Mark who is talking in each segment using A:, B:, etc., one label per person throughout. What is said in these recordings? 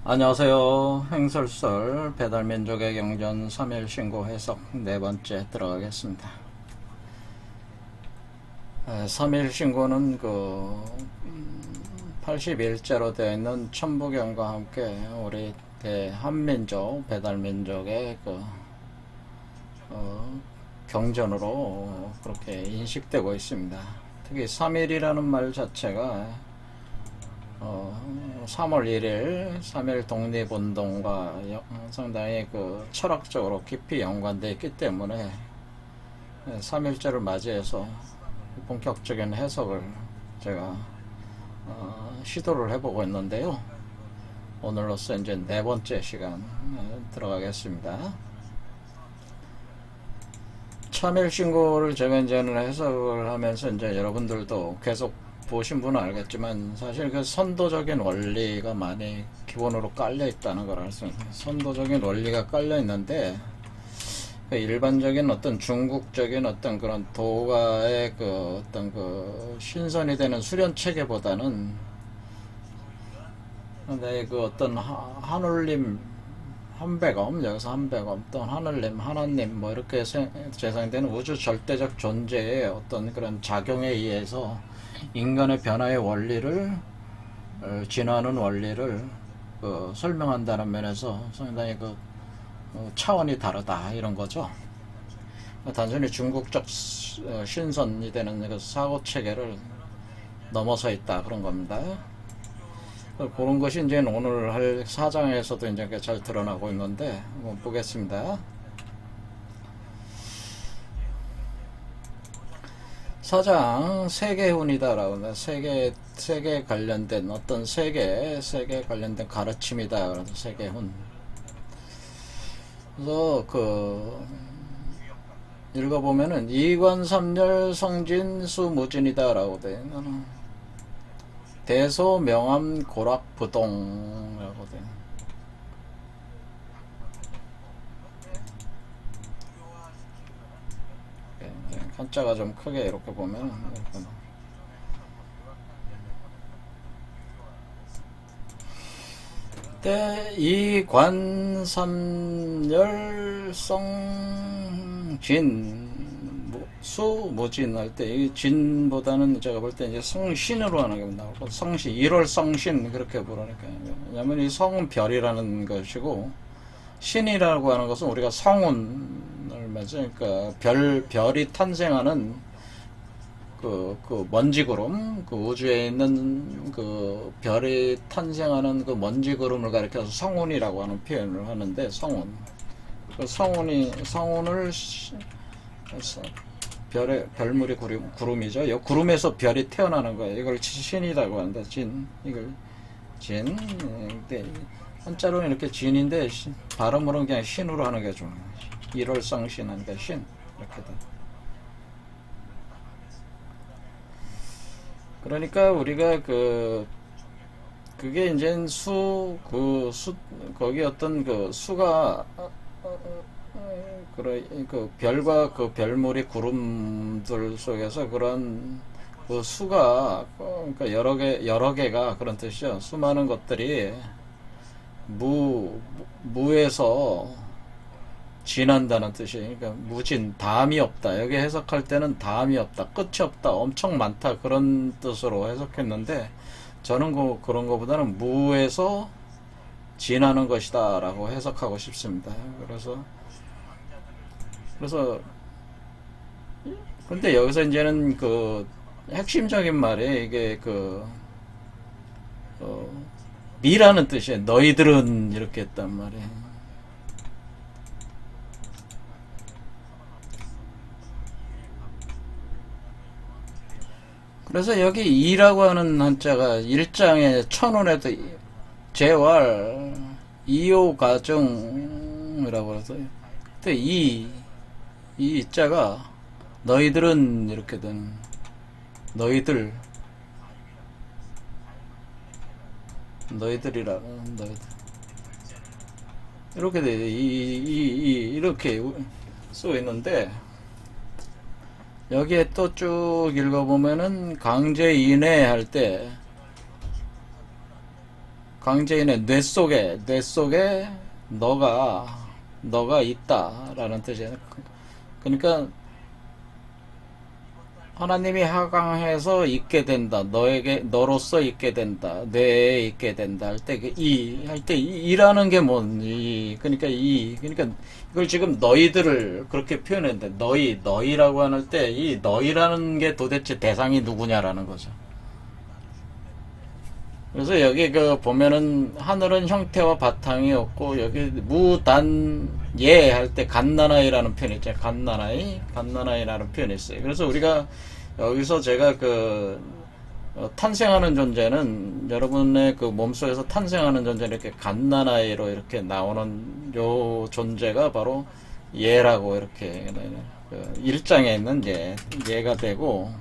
A: 안녕하세요. 횡설설 배달민족의 경전 3일 신고 해석 네 번째 들어가겠습니다. 3일 신고는 80일째로 되어 있는 천부경과 함께 우리 대한민족 배달민족의 경전으로 그렇게 인식되고 있습니다. 특히 3일이라는 말 자체가 3월 1일 3.1 독립운동과 상당히 철학적으로 깊이 연관되어 있기 때문에 3.1절을 맞이해서 본격적인 해석을 제가 시도를 해보고 있는데요. 오늘로써 이제 네 번째 시간 들어가겠습니다. 참일신고를 제가 이제는 해석을 하면서 이제 여러분들도 계속 보신 분은 알겠지만 사실 선도적인 원리가 많이 기본으로 깔려 있다는 걸 알 수 있습니다. 선도적인 원리가 깔려 있는데 일반적인 어떤 중국적인 어떤 그런 도가의 어떤 신선이 되는 수련 체계보다는 내 어떤 하늘님 한백엄, 여기서 한백엄, 또 하늘님, 하나님, 뭐 이렇게 재상되는 우주 절대적 존재의 어떤 그런 작용에 의해서 인간의 변화의 원리를, 진화하는 원리를 설명한다는 면에서 상당히 차원이 다르다 이런 거죠. 단순히 중국적 신선이 되는 사고 체계를 넘어서 있다 그런 겁니다. 그런 것이 이제 오늘 할 사장에서도 이제 잘 드러나고 있는데 한번 보겠습니다. 사장 세계훈이다라고 세계 관련된 어떤 세계 관련된 가르침이다. 그래서 세계훈. 그래서 읽어보면은 이관삼열 성진수무진이다라고 돼. 대소명암 고락부동이라고 돼. 한자가 좀 크게 이렇게 보면 이관삼열 성진 수무진 할 때 이 진보다는 제가 볼 때 이제 성신으로 하는 게 나오고 성신 1월 성신 그렇게 부르니까 왜냐면 이 성은 별이라는 것이고 신이라고 하는 것은 우리가 성운을 맞죠. 그러니까 별이 탄생하는 먼지구름, 우주에 있는 별이 탄생하는 먼지구름을 가리켜서 성운이라고 하는 표현을 하는데 성운. 성운을 별물이 구름이죠. 이 구름에서 별이 태어나는 거예요. 이걸 신이라고 한다. 이걸 진. 한자로는 이렇게 진인데 발음으로는 그냥 신으로 하는 게 좋아요. 1월 성신 하니까 신 이렇게 돼. 그러니까 우리가 그게 이제 거기 어떤 수가 별과 별무리 구름들 속에서 그런 수가 그러니까 여러 개가 그런 뜻이죠. 수많은 것들이 무에서 진한다는 뜻이 그러니까 무진 다음이 없다. 여기 해석할 때는 다음이 없다, 끝이 없다, 엄청 많다 그런 뜻으로 해석했는데 저는 그런 것보다는 무에서 진하는 것이다 라고 해석하고 싶습니다. 그래서 근데 여기서 이제는 핵심적인 말이 이게 미라는 뜻이에요. 너희들은 이렇게 했단 말이에요. 그래서 여기 이라고 하는 한자가 일장에 천운에도 재활 이호가정이라고 해서 그때 이 이자가 너희들은 이렇게 된 너희들이라고 너희들 이렇게 돼 이렇게 써 있는데 여기에 또 쭉 읽어보면은 강제인해 할 때 강재인의 뇌 속에 너가 있다라는 뜻이에요. 그러니까 하나님이 하강해서 있게 된다. 너로서 있게 된다. 뇌에 있게 된다. 할 때, 이라는 게 그러니까 이걸 지금 너희들을 그렇게 표현했는데, 너희라고 할 때, 이 너희라는 게 도대체 대상이 누구냐라는 거죠. 그래서 여기 보면은 하늘은 형태와 바탕이 없고 여기 무단예 할 때 갓나나이라는 표현이 있죠. 갓나나이라는 표현이 있어요. 그래서 우리가 여기서 제가 탄생하는 존재는 여러분의 몸속에서 탄생하는 존재는 이렇게 갓나나이로 이렇게 나오는 요 존재가 바로 예라고 이렇게 일장에 있는 예가 되고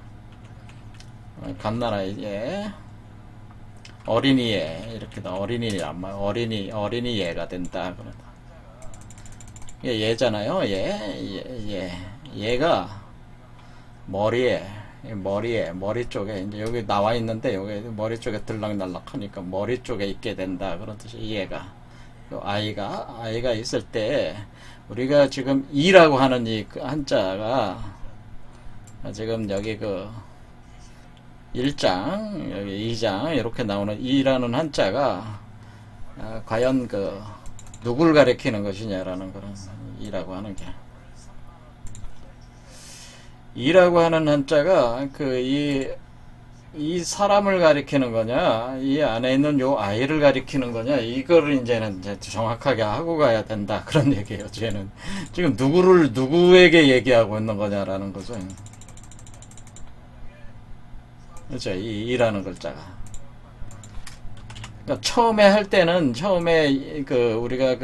A: 갓나나이 예. 어린이에 이렇게 어린이란 말 어린이 얘가 된다 그러다. 얘잖아요. 얘가 머리 쪽에 이제 여기 나와 있는데 여기 머리 쪽에 들락날락 하니까 머리 쪽에 있게 된다 그런 뜻이 얘가. 아이가 있을 때 우리가 지금 이라고 하는 이 한자가 지금 여기 1장, 여기 2장, 이렇게 나오는 이라는 한자가, 과연 누굴 가리키는 것이냐라는 그런, 이라고 하는 게. 이라고 하는 한자가, 이 사람을 가리키는 거냐, 이 안에 있는 요 아이를 가리키는 거냐, 이거를 이제는 정확하게 하고 가야 된다. 그런 얘기예요, 쟤는. 지금 누구에게 얘기하고 있는 거냐라는 거죠. 그렇죠. 이라는 글자가. 그러니까 처음에 할 때는, 우리가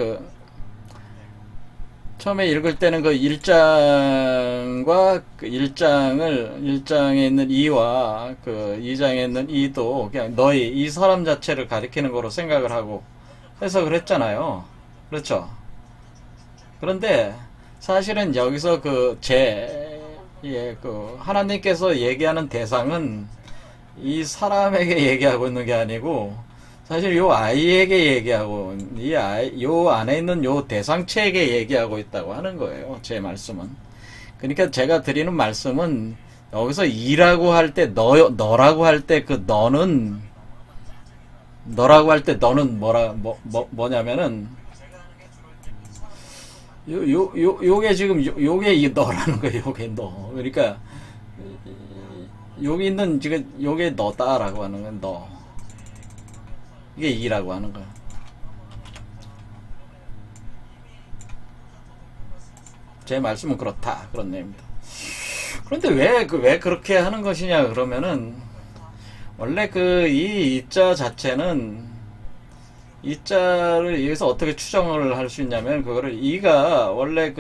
A: 처음에 읽을 때는 일장과 일장에 있는 이와 2장에 있는 이도 그냥 이 사람 자체를 가리키는 거로 생각을 하고 해석을 했잖아요. 그렇죠. 그런데 사실은 여기서 하나님께서 얘기하는 대상은 이 사람에게 얘기하고 있는 게 아니고 사실 요 아이에게 얘기하고 요 안에 있는 요 대상체에게 얘기하고 있다고 하는 거예요. 제 말씀은. 그러니까 제가 드리는 말씀은 여기서 이라고 할 때 너라고 할 때 너라고 할 때 너는 뭐냐면은 요게 지금 요게 이 너라는 거예요. 요게 너. 그러니까 여기 있는 지금 요게 너다라고 하는 건 너. 이게 이라고 하는 거야. 제 말씀은 그렇다 그런 내용입니다. 그런데 왜 그렇게 하는 것이냐 그러면은 원래 이 이자 자체는 이자를 여기서 어떻게 추정을 할 수 있냐면 그거를 이가 원래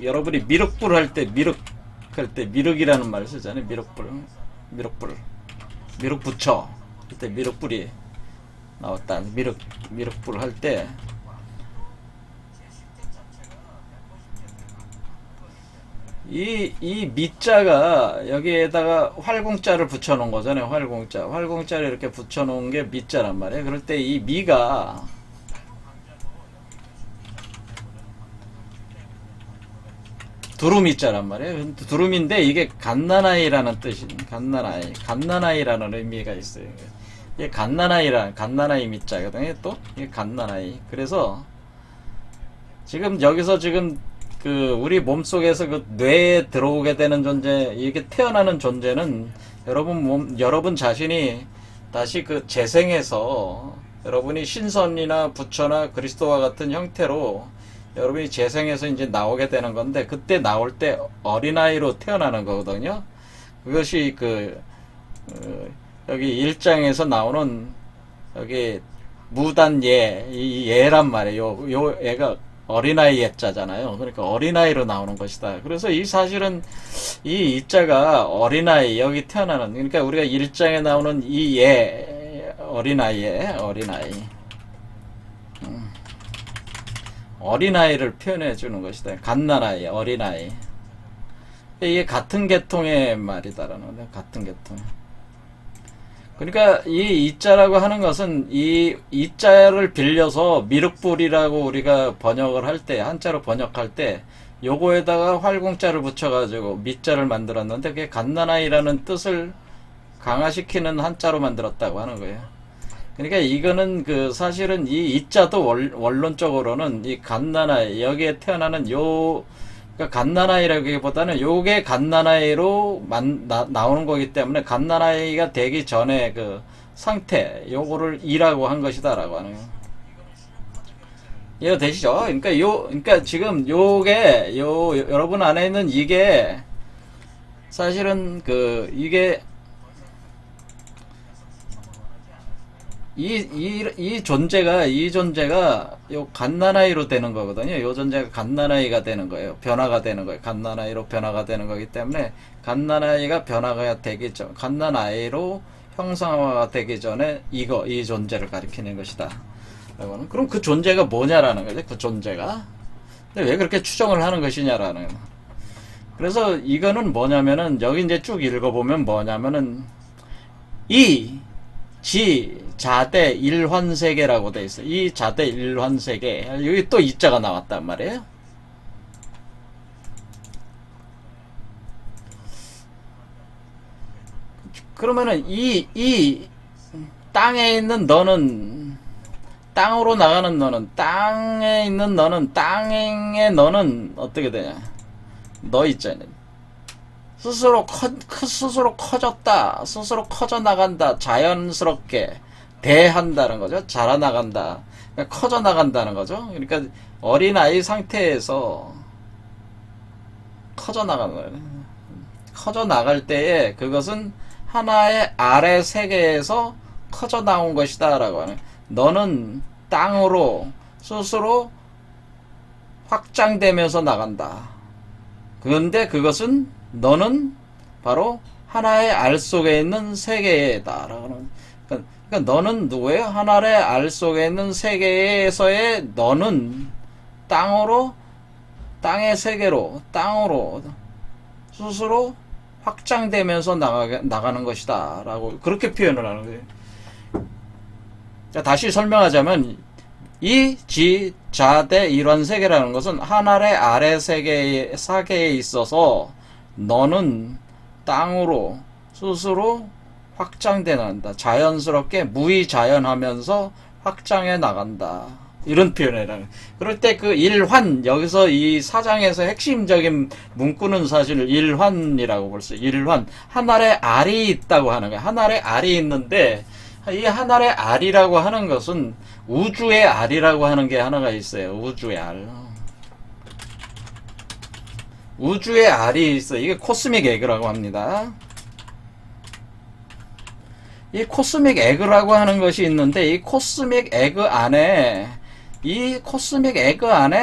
A: 여러분이 미륵불 할 때 미륵이라는 말을 쓰잖아요. 미륵부처 그때 미륵불이 나왔다. 미륵불 할 때 이 미자가 여기에다가 활공자를 붙여놓은 거잖아요. 활공자를 이렇게 붙여놓은 게 미자란 말이에요. 그럴 때 이 미가 두루미자란 말이에요. 두루미인데 이게 갓나나이라는 뜻이 갓나나이라는 의미가 있어요. 이게 갓나나이 미자거든요. 또 이게 갓나나이. 그래서 지금 여기서 우리 몸속에서 뇌에 들어오게 되는 존재, 이게 태어나는 존재는 여러분 자신이 다시 재생해서 여러분이 신선이나 부처나 그리스도와 같은 형태로 여러분이 재생해서 이제 나오게 되는 건데 그때 나올 때 어린아이로 태어나는 거거든요. 그것이 여기 1장에서 나오는 여기 무단예, 이 예란 말이에요. 요 애가 어린아이 예자잖아요. 그러니까 어린아이로 나오는 것이다. 그래서 이 사실은 이 이자가 어린아이 여기 태어나는 그러니까 우리가 1장에 나오는 이 어린아이의 어린아이를 표현해 주는 것이다. 갓난아이, 어린아이. 이게 같은 계통의 말이다라는 거예요. 같은 계통. 그러니까 이 이자라고 하는 것은 이 이자를 빌려서 미륵불이라고 우리가 번역을 할 때, 한자로 번역할 때 요거에다가 활공자를 붙여가지고 밑자를 만들었는데 그게 갓나나이라는 뜻을 강화시키는 한자로 만들었다고 하는 거예요. 그러니까 이거는 그 사실은 이 이자도 원론적으로는 이 갓나나이 여기에 태어나는 요 그러니까 갓나나이라기보다는 요게 갓나나이로 나오는 거기 때문에 갓나나이가 되기 전에 그 상태 요거를 이라고 한 것이다라고 하는 거예요. 이해가 되시죠? 그러니까 지금 요게 여러분 안에 있는 이게 사실은 이게 이 존재가 요 갓나나이로 되는 거거든요. 요 존재가 갓나나이가 되는 거예요. 변화가 되는 거예요. 갓나나이로 변화가 되는 거기 때문에 갓나나이가 변화가 되기 전, 갓나나이로 형상화가 되기 전에 이 존재를 가리키는 것이다. 그럼 그 존재가 뭐냐라는 거죠. 그 존재가. 근데 왜 그렇게 추정을 하는 것이냐라는. 그래서 이거는 뭐냐면은 여기 이제 쭉 읽어보면 뭐냐면은 자대 일환세계라고 돼 있어요. 이 자대 일환세계. 여기 또 이자가 나왔단 말이에요. 그러면은 이 땅에 있는 너는 땅으로 나가는 너는 땅에 있는 너는 땅의 너는 어떻게 되냐? 너 있잖아. 스스로 커졌다. 스스로 커져 나간다. 자연스럽게 대한다는 거죠. 자라나간다. 그러니까 커져 나간다는 거죠. 그러니까 어린아이 상태에서 커져 나가는 거예요. 커져 나갈 때에 그것은 하나의 아래 세계에서 커져 나온 것이다 라고 하는. 너는 땅으로 스스로 확장되면서 나간다. 그런데 그것은 너는 바로 하나의 알 속에 있는 세계다. 그러니까 너는 누구예요? 하나의 알 속에 있는 세계에서의 너는 땅의 세계로, 땅으로 스스로 확장되면서 나가는 것이다. 라고 그렇게 표현을 하는 거예요. 자, 다시 설명하자면 자대 일환세계라는 것은 하나의 아래 사계에 있어서 너는 땅으로 스스로 확장돼 나간다. 자연스럽게 무의자연하면서 확장해 나간다. 이런 표현이라는. 그럴 때 그 일환, 여기서 이 사장에서 핵심적인 문구는 사실 일환이라고 볼 수 있어요. 일환. 하나의 알이 있다고 하는 거예요. 하나의 알이 있는데 이 하나의 알이라고 하는 것은 우주의 알이라고 하는 게 하나가 있어요. 우주의 알. 우주의 알이 있어요. 이게 코스믹 에그라고 합니다. 이 코스믹 에그라고 하는 것이 있는데 이 코스믹 에그 안에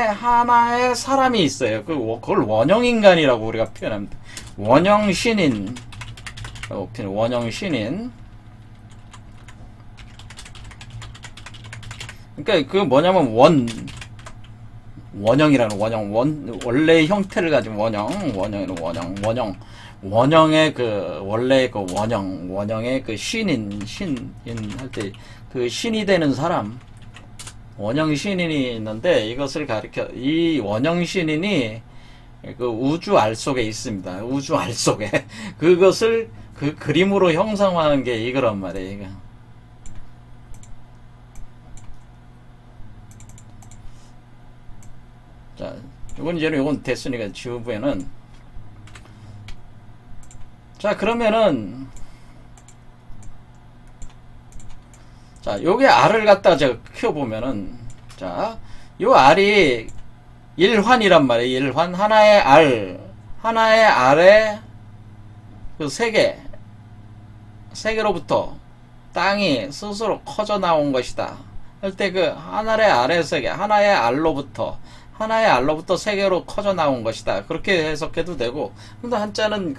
A: 하나의 사람이 있어요. 그걸 원형인간이라고 우리가 표현합니다. 원형신인. 원형신인. 그러니까 그 뭐냐면 원형이라는 원래의 형태를 가진 원형의 그 원래의 그 원형의 그 신인 할 때 그 신이 되는 사람 원형 신인이 있는데 이것을 가리켜 이 원형 신인이 그 우주 알 속에 있습니다. 우주 알 속에 그것을 그 그림으로 형상화하는 게 이거란 말이에요. 이거. 자, 이건 됐으니까 지우부에는 자 그러면은 자 요게 알을 갖다가 제가 키워보면은 자 요 알이 일환이란 말이에요. 일환 하나의 알에 그 세계로부터 땅이 스스로 커져 나온 것이다 할 때 그 하나의 알의 세계 하나의 알로부터 세계로 커져 나온 것이다. 그렇게 해석해도 되고, 근데 한자는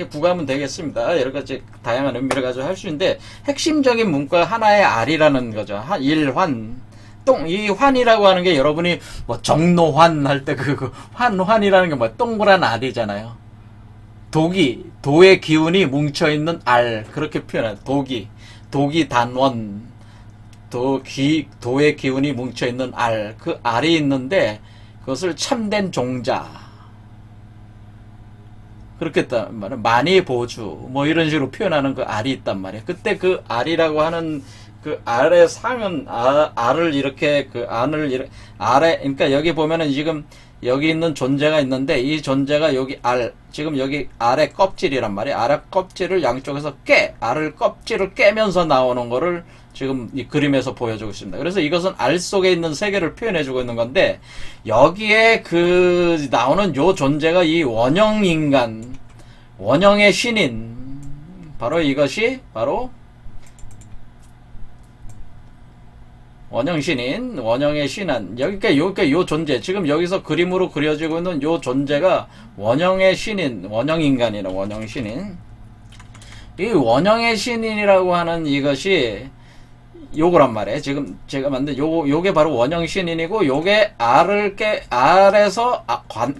A: 부가하면 되겠습니다. 여러 가지 다양한 의미를 가지고 할 수 있는데, 핵심적인 문구가 하나의 알이라는 거죠. 이 환이라고 하는 게 여러분이 뭐 정노환 할 때 환이라는 게 뭐 동그란 알이잖아요. 도의 기운이 뭉쳐있는 알. 그렇게 표현해요. 독이 단원, 도의 기운이 뭉쳐있는 알, 그 알이 있는데 그것을 참된 종자, 그렇겠단 말이야. 많이 보주, 뭐 이런 식으로 표현하는 그 알이 있단 말이야. 그때 그 알이라고 하는 그 알의 상은 알을 이렇게 그 알에, 그러니까 여기 보면은 지금 여기 있는 존재가 있는데 이 존재가 여기 지금 여기 알의 껍질이란 말이야. 알의 껍질을 양쪽에서 알을 껍질을 깨면서 나오는 거를 지금 이 그림에서 보여주고 있습니다. 그래서 이것은 알 속에 있는 세계를 표현해주고 있는 건데, 여기에 그 나오는 요 존재가 이 원형 인간, 원형의 신인, 바로 이것이 바로 원형 신인, 원형의 신한, 여기가 요 존재, 지금 여기서 그림으로 그려지고 있는 요 존재가 원형의 신인, 원형 인간이라 원형 신인. 이 원형의 신인이라고 하는 이것이 요거란 말이에요. 지금 제가 만든 요게 바로 원형 신인이고, 요게 알에서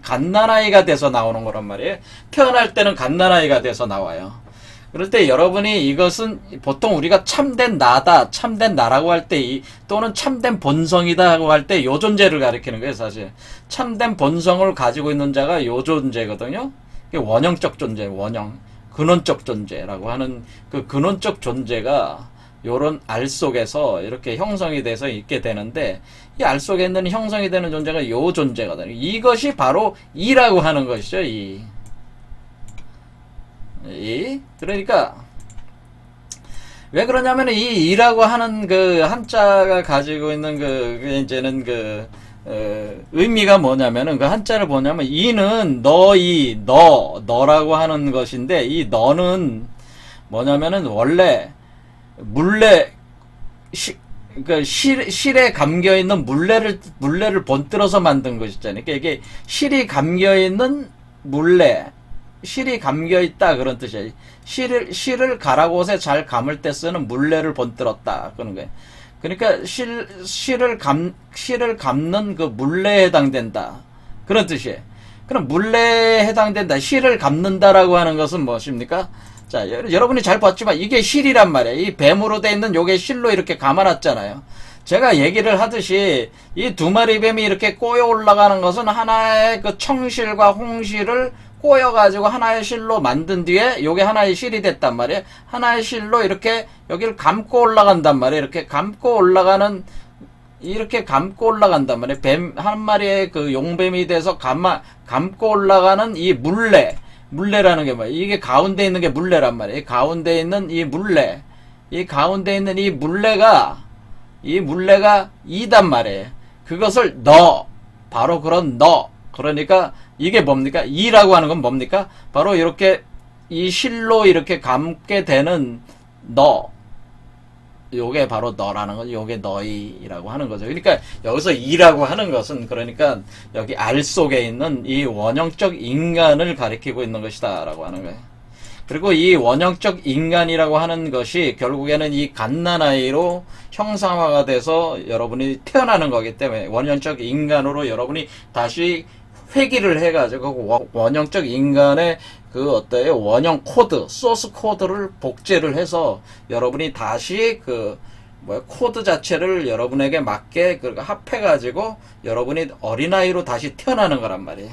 A: 갓난아이가 돼서 나오는 거란 말이에요. 태어날 때는 갓난아이가 돼서 나와요. 그럴 때 여러분이 이것은 보통 우리가 참된 나다, 참된 나라고 할 때, 또는 참된 본성이다 하고 할 때 요 존재를 가리키는 거예요, 사실. 참된 본성을 가지고 있는 자가 요 존재거든요. 원형적 존재, 원형. 근원적 존재라고 하는 그 근원적 존재가 요런 알 속에서 이렇게 형성이 돼서 있게 되는데, 이 알 속에 있는 형성이 되는 존재가 요 존재거든요. 이것이 바로 이라고 하는 것이죠, 그러니까 왜 그러냐면 이 이라고 하는 그 한자가 가지고 있는 이제는 의미가 뭐냐면은, 그 한자를 보냐면 이는 너라고 하는 것인데, 이 너는 뭐냐면은 원래 실에 감겨 있는 물레를 번들어서 만든 것이잖아요. 그러니까 이게 실이 감겨 있는 실이 감겨있다, 그런 뜻이에요. 실을 가라곳에 잘 감을 때 쓰는 물레를 번들었다, 그런 거예요. 그러니까 실을 감는 그 물레에 해당된다, 그런 뜻이에요. 그럼 물레에 해당된다, 실을 감는다라고 하는 것은 무엇입니까? 자, 여러분이 잘 봤지만 이게 실이란 말이에요. 이 뱀으로 돼 있는 요게 실로 이렇게 감아놨잖아요. 제가 얘기를 하듯이 이 두 마리 뱀이 이렇게 꼬여 올라가는 것은 하나의 그 청실과 홍실을 꼬여가지고 하나의 실로 만든 뒤에 요게 하나의 실이 됐단 말이에요. 하나의 실로 이렇게 여기를 감고 올라간단 말이에요. 이렇게 감고 올라간단 말이에요. 뱀 한 마리의 그 용뱀이 돼서 감고 올라가는 이 물레라는 게 뭐예요? 이게 가운데 있는 게 물레란 말이에요. 이 가운데 있는 이 물레가 이단 말이에요. 그것을 바로 그런 그러니까 이게 뭡니까? 이라고 하는 건 뭡니까? 바로 이렇게 이 실로 이렇게 감게 되는 요게 바로 너라는 거죠. 요게 너희라고 하는 거죠. 그러니까 여기서 이라고 하는 것은, 그러니까 여기 알 속에 있는 이 원형적 인간을 가리키고 있는 것이다 라고 하는 거예요. 그리고 이 원형적 인간이라고 하는 것이 결국에는 이 갓난아이로 형상화가 돼서 여러분이 태어나는 거기 때문에, 원형적 인간으로 여러분이 다시 회귀를 해가지고 원형적 인간의 원형 코드, 소스 코드를 복제를 해서 여러분이 다시 코드 자체를 여러분에게 맞게 합해가지고 여러분이 어린아이로 다시 태어나는 거란 말이에요.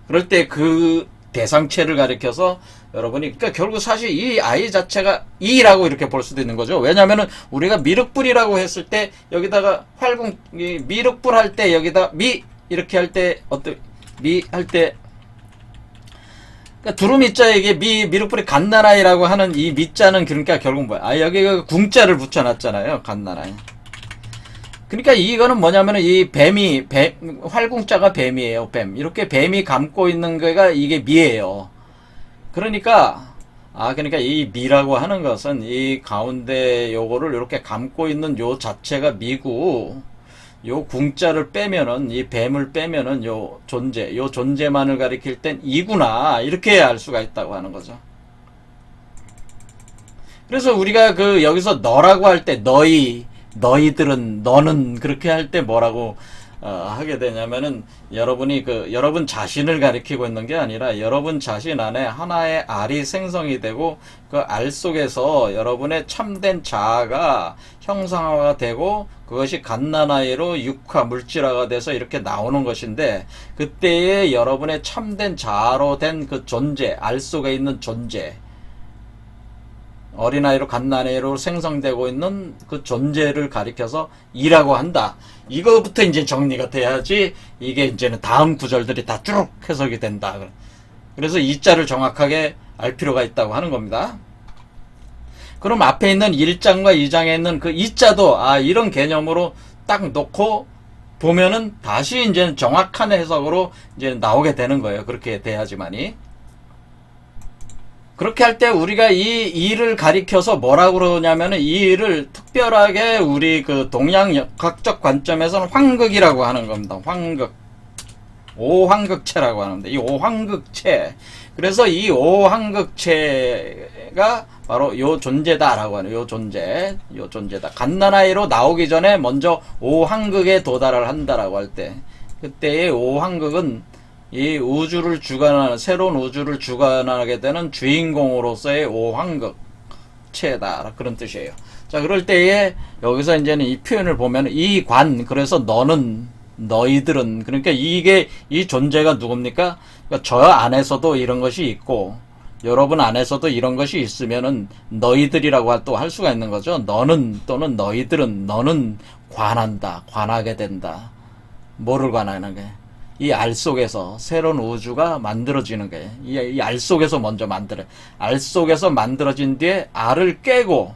A: 그럴 때 그 대상체를 가리켜서 여러분이, 그러니까 결국 사실 이 아이 자체가 이라고 이렇게 볼 수도 있는 거죠. 왜냐면은 우리가 미륵불이라고 했을 때 여기다가 미륵불 할 때 여기다 이렇게 할 때 그러니까 두루미자, 이게 미륵불이 갓난아이라고 하는 이 미자는 그러니까 결국 뭐야? 여기 궁자를 붙여놨잖아요. 갓난아이. 그러니까 이거는 뭐냐면은 이 활궁자가 뱀이에요. 뱀. 이렇게 뱀이 감고 있는 거가 이게 미예요. 그러니까 이 미라고 하는 것은 이 가운데 요거를 이렇게 감고 있는 요 자체가 미고, 요 궁자를 빼면은, 이 뱀을 빼면은 요 존재만을 가리킬 땐 이구나, 이렇게 알 수가 있다고 하는 거죠. 그래서 우리가 여기서 너라고 할 때 너희들은, 너는, 그렇게 할 때 뭐라고 하게 되냐면은 여러분이 여러분 자신을 가리키고 있는 게 아니라 여러분 자신 안에 하나의 알이 생성이 되고 그 알 속에서 여러분의 참된 자아가 형상화가 되고 그것이 갓난아이로 육화 물질화가 돼서 이렇게 나오는 것인데 그때에 여러분의 참된 자아로 된 그 존재, 알 속에 있는 존재, 어린아이로 갓난아이로 생성되고 있는 그 존재를 가리켜서 이라고 한다. 이거부터 이제 정리가 돼야지 이게 이제는 다음 구절들이 다 쭉 해석이 된다. 그래서 이 자를 정확하게 알 필요가 있다고 하는 겁니다. 그럼 앞에 있는 1장과 2장에 있는 그 이 자도 이런 개념으로 딱 놓고 보면은 다시 이제 정확한 해석으로 이제 나오게 되는 거예요. 그렇게 돼야지만이. 그렇게 할 때 우리가 이 일을 가리켜서 뭐라고 그러냐면은 이 일을 특별하게 우리 그 동양역학적 관점에서는 황극이라고 하는 겁니다. 황극. 오황극체라고 하는데 이 오황극체. 그래서 이 오황극체가 바로 요 존재다라고 하는 요 존재다. 갓난아이로 나오기 전에 먼저 오황극에 도달을 한다라고 할 때 그때의 오황극은 이 우주를 주관하는 새로운 우주를 주관하게 되는 주인공으로서의 오황극체다 그런 뜻이에요. 자 그럴 때에 여기서 이제는 이 표현을 보면 이 관 그래서 너는 너희들은 그러니까 이게 이 존재가 누굽니까? 그러니까 저 안에서도 이런 것이 있고 여러분 안에서도 이런 것이 있으면은 너희들이라고 또 할 수가 있는 거죠. 너는 또는 너희들은 너는 관한다, 관하게 된다. 뭐를 관하는 게? 이 알 속에서 새로운 우주가 만들어지는 게 이 알 속에서 먼저 알 속에서 만들어진 뒤에 알을 깨고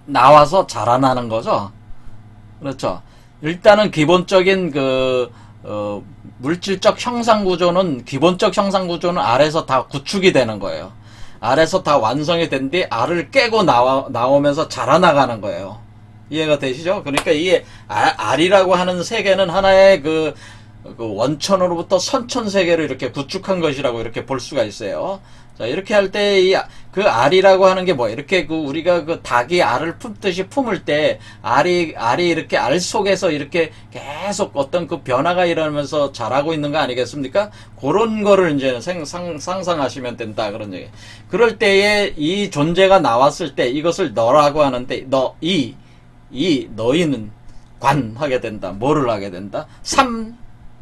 A: 나와서 자라나는 거죠. 그렇죠. 일단은 기본적인 물질적 형상구조는 기본적 형상구조는 알에서 다 구축이 되는 거예요. 알에서 다 완성이 된 뒤 알을 깨고 나오면서 자라나가는 거예요. 이해가 되시죠? 그러니까 이게 알이라고 하는 세계는 하나의 그 원천으로부터 선천 세계를 이렇게 구축한 것이라고 이렇게 볼 수가 있어요. 자, 이렇게 할 때 그 알이라고 하는 게 뭐 이렇게 우리가 그 닭이 알을 품듯이 품을 때 알이 이렇게 알 속에서 이렇게 계속 어떤 그 변화가 일어나면서 자라고 있는 거 아니겠습니까? 그런 거를 이제 상상하시면 된다 그런 얘기. 그럴 때에 이 존재가 나왔을 때 이것을 너라고 하는데 너희는 관하게 된다. 뭐를 하게 된다?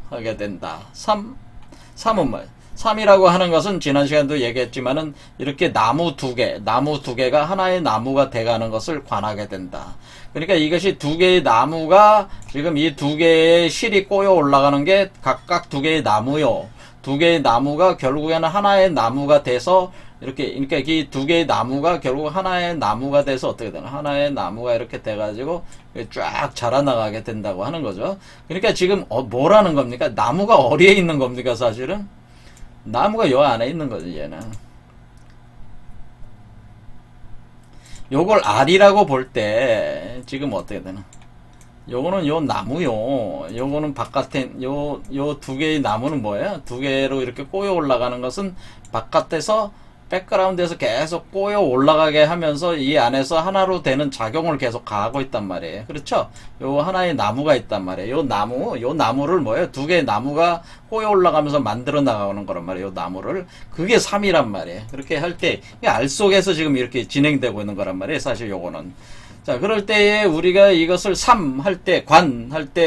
A: 하게 된다. 삼은 뭐예요? 삼이라고 하는 것은 지난 시간도 얘기했지만은 이렇게 나무 두 개가 하나의 나무가 돼가는 것을 관하게 된다. 그러니까 이것이 두 개의 나무가 지금 이 두 개의 실이 꼬여 올라가는 게 각각 두 개의 나무요. 두 개의 나무가 결국에는 하나의 나무가 돼서 이렇게 그러니까 이 두 개의 나무가 결국 하나의 나무가 돼서 어떻게 되나? 하나의 나무가 이렇게 돼가지고 쫙 자라나가게 된다고 하는 거죠. 그러니까 지금 뭐라는 겁니까? 나무가 어디에 있는 겁니까? 사실은 나무가 요 안에 있는 거지 얘는. 요걸 알이라고 볼 때 지금 어떻게 되나? 요거는 요 나무요. 요거는 바깥에 요 두 개의 나무는 뭐예요? 두 개로 이렇게 꼬여 올라가는 것은 바깥에서 백그라운드에서 계속 꼬여 올라가게 하면서 이 안에서 하나로 되는 작용을 계속 가하고 있단 말이에요. 그렇죠? 요 하나의 나무가 있단 말이에요. 요 나무를 뭐예요? 두 개의 나무가 꼬여 올라가면서 만들어 나가는 거란 말이에요. 요 나무를. 그게 3이란 말이에요. 그렇게 할 때, 알 속에서 지금 이렇게 진행되고 있는 거란 말이에요. 사실 요거는. 자, 그럴 때에 우리가 이것을 할 때,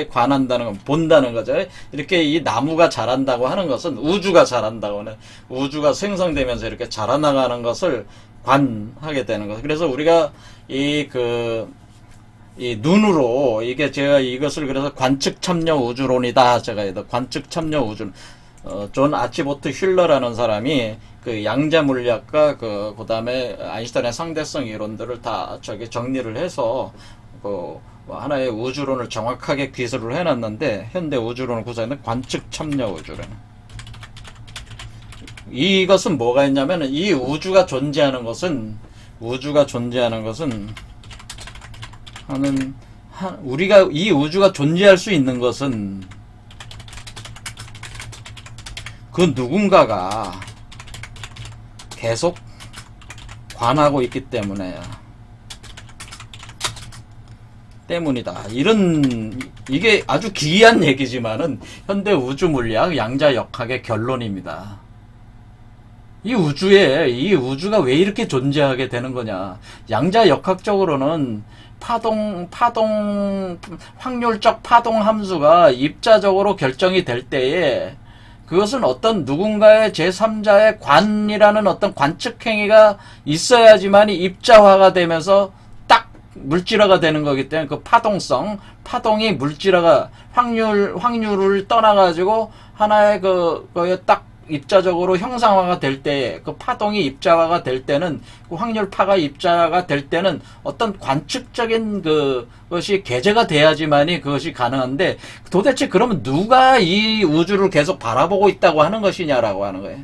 A: 관한다는 건 본다는 거죠. 이렇게 이 나무가 자란다고 하는 것은 우주가 자란다고 하는, 우주가 생성되면서 이렇게 자라나가는 것을 관하게 되는 것. 그래서 우리가 이 눈으로, 이게 제가 이것을 그래서 관측 참여 우주론이다. 제가 관측 참여 우주, 존 아치보트 휠러라는 사람이 그 양자 물리학과 그 다음에 아인슈타인의 상대성 이론들을 다 정리를 해서 하나의 우주론을 정확하게 기술을 해놨는데 현대 우주론을 구사하는 관측 참여 우주론. 이것은 뭐가 있냐면 이 우주가 존재하는 것은 우리가 이 우주가 존재할 수 있는 것은 그 누군가가 계속 관하고 있기 때문에 때문이다. 이게 아주 기이한 얘기지만은 현대 우주 물리학 양자역학의 결론입니다. 이 우주가 왜 이렇게 존재하게 되는 거냐. 양자역학적으로는 확률적 파동 함수가 입자적으로 결정이 될 때에 그것은 어떤 누군가의 제3자의 관이라는 어떤 관측 행위가 있어야지만이 입자화가 되면서 딱 물질화가 되는 거기 때문에 그 파동이 물질화가 확률을 떠나가지고 하나의 거에 딱 입자적으로 형상화가 될 때, 그 파동이 입자화가 될 때는, 그 확률파가 입자가 될 때는 어떤 관측적인 그것이 계제가 돼야지만이 그것이 가능한데, 도대체 그러면 누가 이 우주를 계속 바라보고 있다고 하는 것이냐라고 하는 거예요.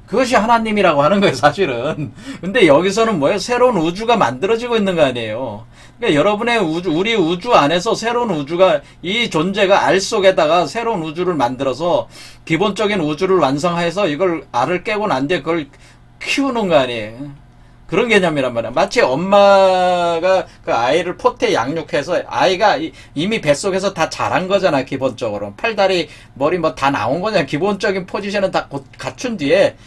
A: 그것이 하나님이라고 하는 거예요, 사실은. 근데 여기서는 뭐예요? 새로운 우주가 만들어지고 있는 거 아니에요. 그러니까 여러분의 우리 우주 안에서 새로운 우주가, 이 존재가 알 속에다가 새로운 우주를 만들어서 기본적인 우주를 완성해서 이걸 알을 깨고 난 뒤에 그걸 키우는 거 아니에요. 그런 개념이란 말이야. 마치 엄마가 그 아이를 포태 양육해서 아이가 이미 뱃속에서 다 자란 거잖아, 기본적으로. 팔다리, 머리 뭐 다 나온 거잖아. 기본적인 포지션은 다 갖춘 뒤에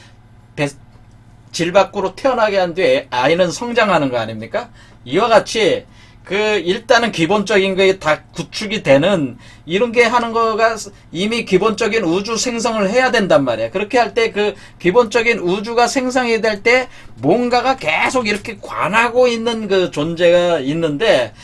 A: 질 밖으로 태어나게 한 뒤에 아이는 성장하는 거 아닙니까? 이와 같이 일단은 기본적인 게 다 구축이 되는, 이런 게 하는 거가 이미 기본적인 우주 생성을 해야 된단 말이야. 그렇게 할 때 그 기본적인 우주가 생성이 될 때 뭔가가 계속 이렇게 관하고 있는 그 존재가 있는데,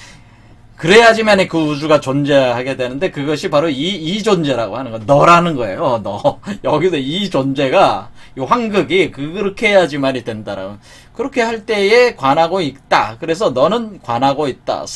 A: 그래야지만 그 우주가 존재하게 되는데, 그것이 바로 이 존재라고 하는 거. 너라는 거예요, 너. 여기서 이 존재가, 이 황극이 그렇게 해야지만이 된다라고. 그렇게 할 때에 관하고 있다. 그래서 너는 관하고 있다.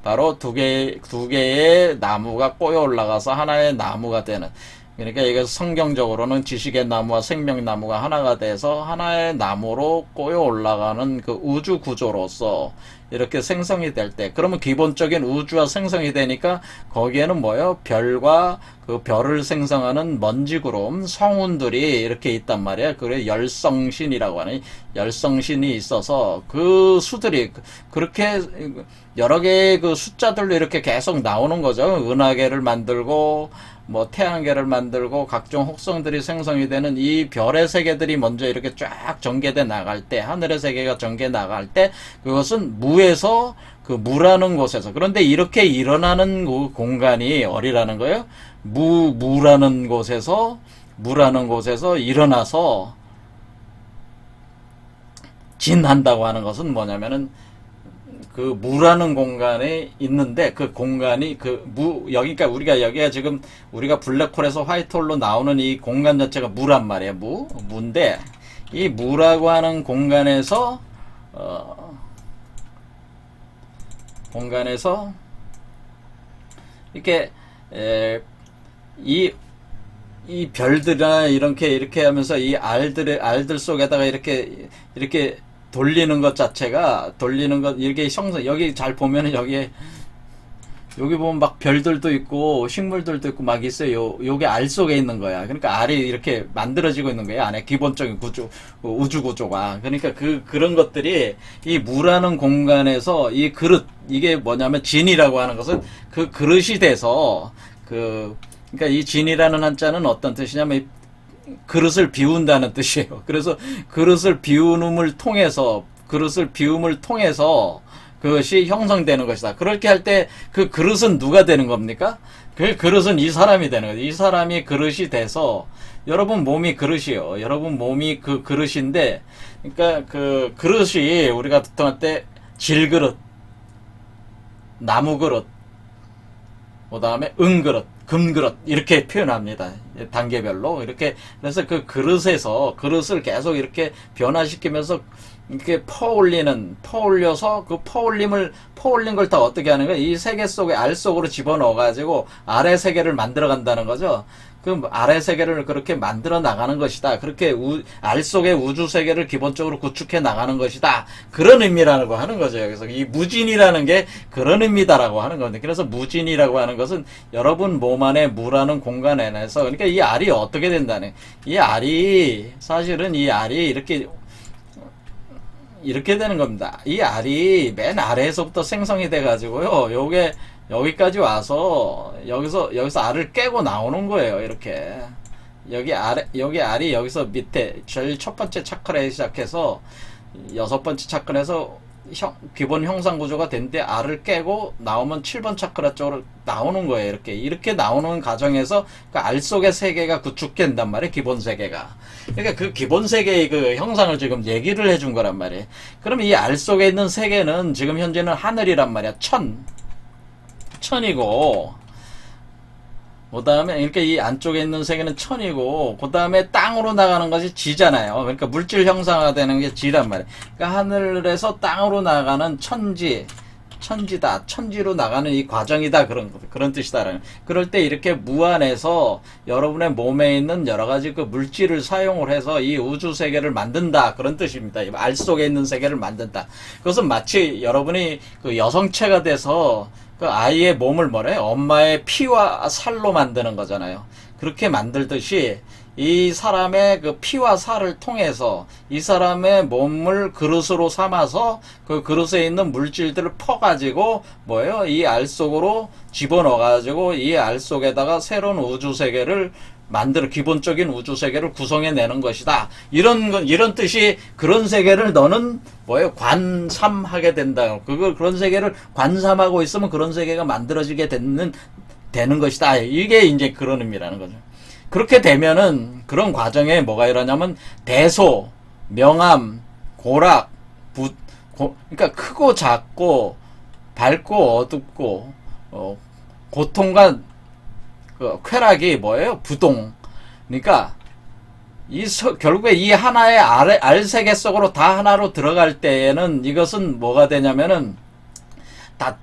A: 바로 두 개의 나무가 꼬여 올라가서 하나의 나무가 되는. 그러니까 이거 성경적으로는 지식의 나무와 생명나무가 하나가 돼서 하나의 나무로 꼬여 올라가는 그 우주 구조로서 이렇게 생성이 될 때, 그러면 기본적인 우주가 생성이 되니까 거기에는 뭐예요? 별과 그 별을 생성하는 먼지구름, 성운들이 이렇게 있단 말이에요. 그래 열성신이라고 하는, 열성신이 있어서 그 수들이 그렇게 여러 개의 그 숫자들로 이렇게 계속 나오는 거죠. 은하계를 만들고 뭐 태양계를 만들고 각종 혹성들이 생성이 되는 이 별의 세계들이 먼저 이렇게 쫙 전개돼 나갈 때, 하늘의 세계가 전개 나갈 때, 그것은 무에서 그 무라는 곳에서, 그런데 이렇게 일어나는 그 공간이 어디라는 거예요? 무라는 곳에서 일어나서 진한다고 하는 것은 뭐냐면은, 그 무라는 공간에 있는데, 그 공간이 여기가 여기가 지금 우리가 블랙홀에서 화이트홀로 나오는 이 공간 자체가 무란 말이에요. 무인데, 이 무라고 하는 공간에서 이렇게 이 별들이나 이렇게 하면서 이 알들 속에다가 이렇게 돌리는 것 자체가, 이렇게 여기 잘 보면은 여기 보면 막 별들도 있고 식물들도 있고 막 있어요. 요게 알 속에 있는 거야. 그러니까 알이 이렇게 만들어지고 있는 거예요. 안에 기본적인 우주 구조가. 그러니까 그런 것들이 이 무라는 공간에서 이 그릇, 이게 뭐냐면 진이라고 하는 것은 그 그릇이 돼서 그러니까 이 진이라는 한자는 어떤 뜻이냐면 그릇을 비운다는 뜻이에요. 그래서 그릇을 비움을 통해서 그것이 형성되는 것이다. 그렇게 할 때 그 그릇은 누가 되는 겁니까? 그 그릇은 이 사람이 되는 거죠. 이 사람이 그릇이 돼서, 여러분 몸이 그릇이요. 여러분 몸이 그 그릇인데, 그러니까 그 그릇이 우리가 보통 할 때 질그릇, 나무그릇, 그 다음에 은그릇, 금그릇 이렇게 표현합니다. 단계별로 이렇게. 그래서 그 그릇을 계속 이렇게 변화시키면서 이렇게 퍼올려서 그 퍼올린 걸 다 어떻게 하는 거야? 이 세계 속에 알 속으로 집어넣어 가지고 아래 세계를 만들어 간다는 거죠. 그 아래 세계를 그렇게 만들어 나가는 것이다. 그렇게 알 속의 우주 세계를 기본적으로 구축해 나가는 것이다. 그런 의미라고 하는 거죠. 여기서 이 무진이라는 게 그런 의미다라고 하는 건데, 그래서 무진이라고 하는 것은 여러분 몸 안에 무라는 공간 안에서, 그러니까 이 알이 어떻게 된다는, 사실은 이 알이 이렇게 이렇게 되는 겁니다. 이 알이 맨 아래에서부터 생성이 돼 가지고요. 요게 여기까지 와서 여기서 알을 깨고 나오는 거예요. 이렇게 여기 알이 여기서 밑에 제일 첫 번째 차크라에 시작해서 여섯 번째 차크라에서 기본 형상 구조가 된데 알을 깨고 나오면 7번 차크라 쪽으로 나오는 거예요. 이렇게 나오는 과정에서 그 알 속의 세계가 구축된단 말이에요. 기본 세계가. 그러니까 그 기본 세계의 그 형상을 지금 얘기를 해준 거란 말이에요. 그럼 이 알 속에 있는 세계는 지금 현재는 하늘이란 말이야. 천이고, 그 다음에 이렇게 이 안쪽에 있는 세계는 천이고, 그 다음에 땅으로 나가는 것이 지잖아요. 그러니까 물질 형상화되는 게 지란 말이에요. 그러니까 하늘에서 땅으로 나가는 천지다. 천지로 나가는 이 과정이다. 그런 뜻이다. 그럴 때 이렇게 무한에서 여러분의 몸에 있는 여러 가지 그 물질을 사용을 해서 이 우주 세계를 만든다. 그런 뜻입니다. 알 속에 있는 세계를 만든다. 그것은 마치 여러분이 그 여성체가 돼서 그 아이의 몸을 엄마의 피와 살로 만드는 거잖아요. 그렇게 만들듯이 이 사람의 그 피와 살을 통해서 이 사람의 몸을 그릇으로 삼아서 그 그릇에 있는 물질들을 퍼가지고 이 알 속으로 집어넣어가지고 이 알 속에다가 새로운 우주 세계를 기본적인 우주 세계를 구성해내는 것이다. 이런 뜻이 그런 세계를 너는 관삼하게 된다. 그런 세계를 관삼하고 있으면 그런 세계가 만들어지게 되는 것이다. 이게 이제 그런 의미라는 거죠. 그렇게 되면은 그런 과정에 뭐가 일어나냐면 대소, 명암, 고락, 그러니까 크고 작고 밝고 어둡고 고통과 쾌락이 부동. 그러니까 결국에 이 하나의 알 세계 속으로 다 하나로 들어갈 때에는 이것은 뭐가 되냐면은 다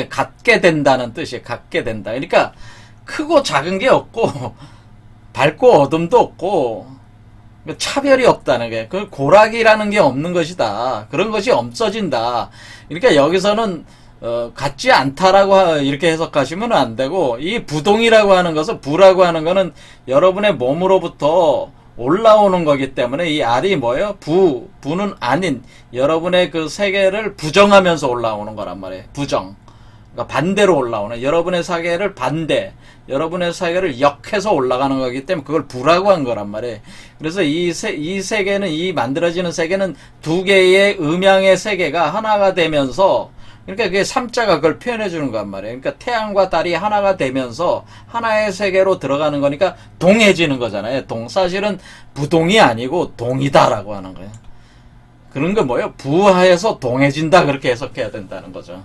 A: 갖게 된다는 뜻이에요. 갖게 된다. 그러니까 크고 작은 게 없고 밝고 어둠도 없고 차별이 없다는 게 그 고락이라는 게 없는 것이다. 그런 것이 없어진다. 그러니까 여기서는 같지 않다라고 이렇게 해석하시면 안 되고 이 부동이라고 하는 것은 부라고 하는 것은 여러분의 몸으로부터 올라오는 거기 때문에 이 알이 부는 아닌 여러분의 그 세계를 부정하면서 올라오는 거란 말이에요. 부정. 그러니까 반대로 올라오는 여러분의 세계를 여러분의 세계를 역해서 올라가는 거기 때문에 그걸 부라고 한 거란 말이에요. 그래서 이 세계는 만들어지는 세계는 두 개의 음양의 세계가 하나가 되면서 그러니까 그게 삼자가 그걸 표현해 주는 거란 말이에요. 그러니까 태양과 달이 하나가 되면서 하나의 세계로 들어가는 거니까 동해지는 거잖아요. 사실은 부동이 아니고 동이다라고 하는 거예요. 그런 거 부하에서 동해진다 그렇게 해석해야 된다는 거죠.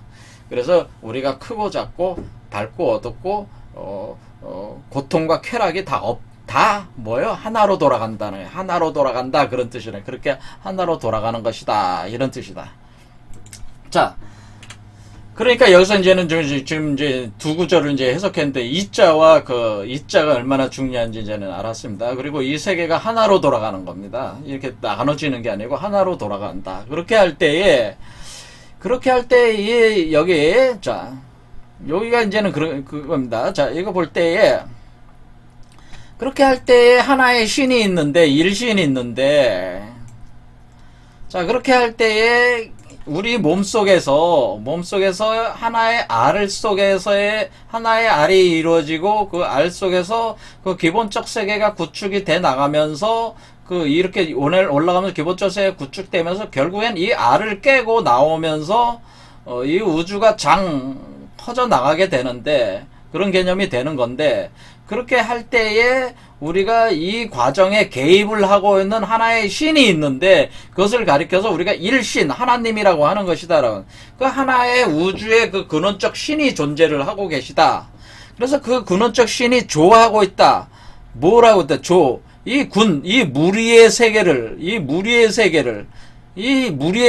A: 그래서 우리가 크고 작고 밝고 어둡고 고통과 쾌락이 다 하나로 돌아간다는 거예요. 하나로 돌아간다 그런 뜻이네. 그렇게 하나로 돌아가는 것이다 이런 뜻이다. 자, 그러니까 여기서 지금 두 구절을 해석했는데 이자가 얼마나 중요한지 이제는 알았습니다. 그리고 이 세계가 하나로 돌아가는 겁니다. 이렇게 나눠지는 게 아니고 하나로 돌아간다. 그렇게 할 때에 여기가 이제는 그겁니다. 자, 이거 볼 때에, 그렇게 할 때에 하나의 신이 있는데, 일신이 있는데, 자, 그렇게 할 때에 우리 몸속에서 하나의 알 속에서의 하나의 알이 이루어지고 그 알 속에서 그 기본적 세계가 구축이 돼 나가면서 이렇게 올라가면서 기본적 세계가 구축되면서 결국엔 이 알을 깨고 나오면서 이 우주가 퍼져 나가게 되는데 그런 개념이 되는 건데 그렇게 할 때에 우리가 이 과정에 개입을 하고 있는 하나의 신이 있는데 그것을 가리켜서 우리가 일신 하나님이라고 하는 것이다. 그 하나의 우주의 그 근원적 신이 존재를 하고 계시다. 그래서 그 근원적 신이 조하고 있다. 뭐라고 했다? 이 무리의 세계를 이 무리의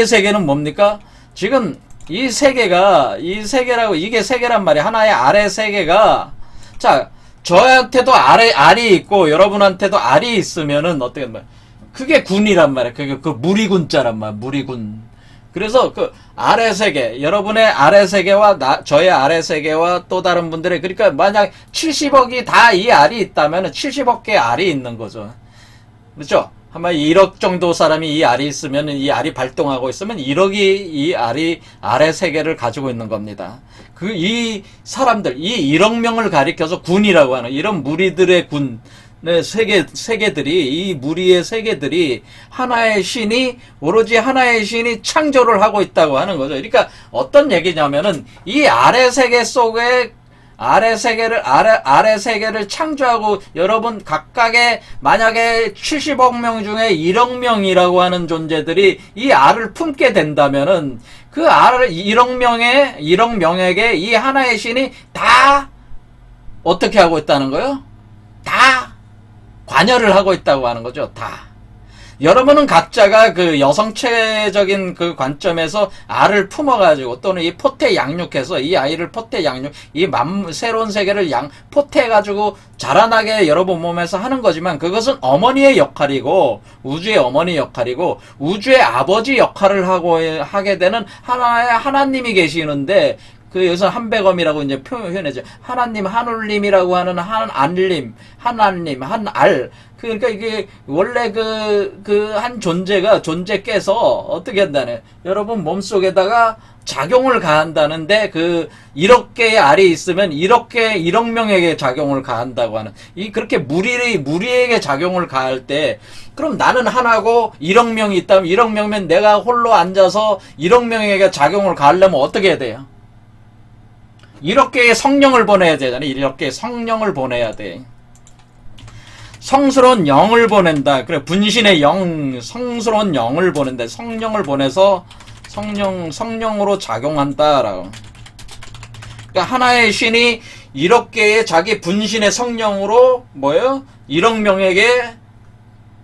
A: 세계는 뭡니까? 지금 이 세계라고 이게 세계란 말이야. 하나의 알의 세계가 자 저한테도 알이 있고 여러분한테도 알이 있으면은 어떻게 말이야? 그게 군이란 말이야. 그게 그 무리군자란 말이야. 무리군. 그래서 그 알의 세계, 여러분의 알의 세계와 저의 알의 세계와 또 다른 분들의 그러니까 만약 70억이 다 이 알이 있다면은 70억 개의 알이 있는 거죠. 그렇죠? 아마 1억 정도 사람이 이 알이 있으면, 이 알이 발동하고 있으면 1억이 이 알이, 알의 세계를 가지고 있는 겁니다. 이 사람들, 이 1억 명을 가리켜서 군이라고 하는, 이런 무리들의 군, 네, 세계들이, 이 무리의 세계들이 하나의 신이, 오로지 하나의 신이 창조를 하고 있다고 하는 거죠. 그러니까 어떤 얘기냐면은, 이 아래 세계 속에 아래 세계를 창조하고, 여러분 각각의 만약에 70억 명 중에 1억 명이라고 하는 존재들이 이 알을 품게 된다면은 그 알을 1억 명에게 이 하나의 신이 다 어떻게 하고 있다는 거예요? 다 관여를 하고 있다고 하는 거죠. 다. 여러분은 각자가 그 여성체적인 그 관점에서 알을 품어가지고 또는 이 포태 양육해서 이 아이를 포태 양육, 이 새로운 세계를 포태해가지고 자라나게 여러분 몸에서 하는 거지만 그것은 어머니의 역할이고 우주의 어머니 역할이고 우주의 아버지 역할을 하게 되는 하나님이 계시는데 그 여기서 한백엄이라고 이제 표현해죠. 하나님, 하늘님이라고 하는 하나님, 한알. 그러니까 이게 원래 한 존재께서 어떻게 한다네. 여러분 몸속에다가 작용을 가한다는데 1억 개의 알이 있으면 1억 명에게 작용을 가한다고 하는 그렇게 무리에게 작용을 가할 때 그럼 나는 하나고 1억 명이 있다면 1억 명이면 내가 홀로 앉아서 1억 명에게 작용을 가하려면 어떻게 해야 돼요? 1억 개의 성령을 보내야 되잖아요. 1억 개의 성령을 보내야 돼. 성스러운 영을 보낸다. 그래, 분신의 영, 성스러운 영을 보낸다. 성령을 보내서 성령으로 작용한다라고. 그러니까 하나의 신이 1억 개의 자기 분신의 성령으로 1억 명에게